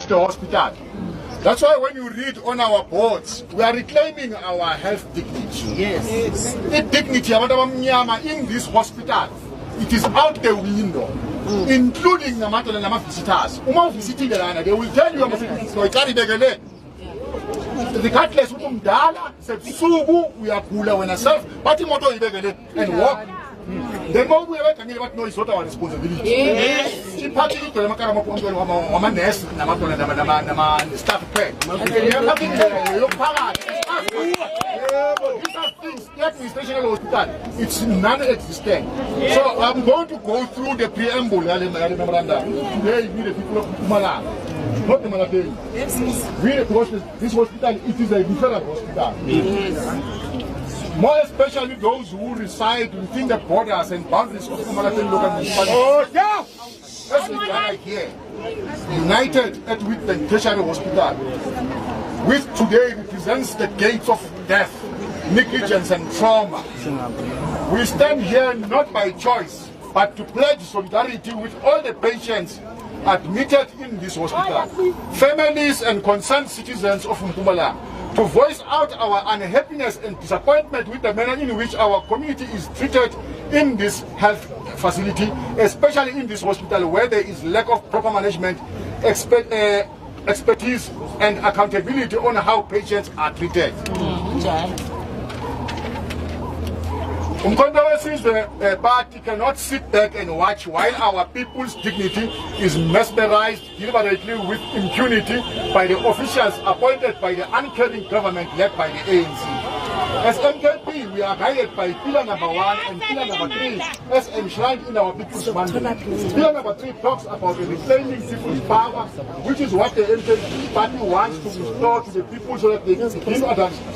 the hospital. That's why when you read on our boards, we are reclaiming our health dignity. Yes. The dignity in this hospital, it is out the window, including the visitors. They will tell you the cutlass we are cooler when ourselves, but and walk. The more we are talking about noise, what our responsibility. Yes. Staff pay. These are things, the administration of the hospital, it's non-existent. So I'm going to go through the preamble. Today, we the people of Kumala, not the Malapay. This hospital, it is a different hospital. Yes. More especially those who reside within the borders and boundaries of Kumala local municipality. Oh, yeah! As we are here, united with the tertiary hospital, which today represents the gates of death, negligence and trauma. We stand here not by choice, but to pledge solidarity with all the patients admitted in this hospital, families and concerned citizens of Mpumalanga, to voice out our unhappiness and disappointment with the manner in which our community is treated in this health facility, especially in this hospital where there is lack of proper management, expertise and accountability on how patients are treated. The party cannot sit back and watch while our people's dignity is mesmerized deliberately with impunity by the officials appointed by the uncaring government led by the ANC. As MKP, we are guided by pillar number 1 and pillar number 3 as enshrined in our people's mandate. Pillar number 3 talks about reclaiming people's power, which is what the MKP party wants to restore to the people so that they can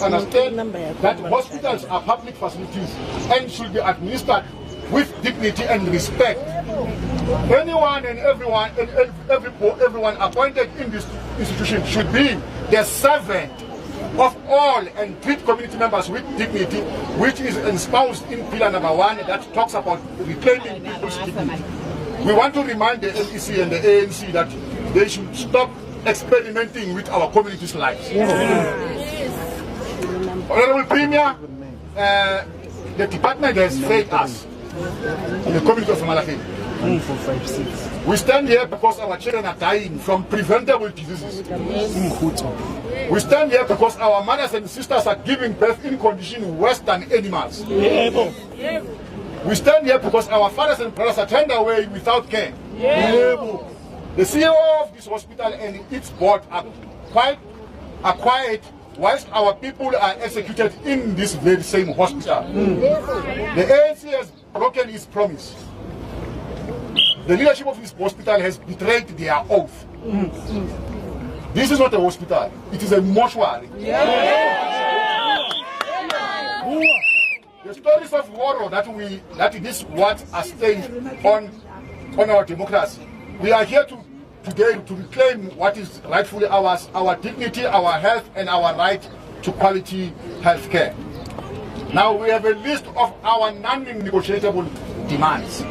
understand that hospitals are public facilities and should be administered with dignity and respect. Anyone and everyone appointed in this institution should be the servant of all and treat community members with dignity, which is espoused in pillar number 1 that talks about reclaiming people's dignity. We want to remind the NEC and the ANC that they should stop experimenting with our community's lives. Honorable Premier, the department has failed us in the community of Malafin. We stand here because our children are dying from preventable diseases. We stand here because our mothers and sisters are giving birth in conditions worse than animals. We stand here because our fathers and brothers are turned away without care. The CEO of this hospital and its board are quiet whilst our people are executed in this very same hospital. The ANC has broken its promise. The leadership of this hospital has betrayed their oath. This is not a hospital, it is a mortuary. The stories of horror that these words are staying on our democracy. We are here today to reclaim what is rightfully ours, our dignity, our health, and our right to quality health care. Now we have a list of our non-negotiable demands.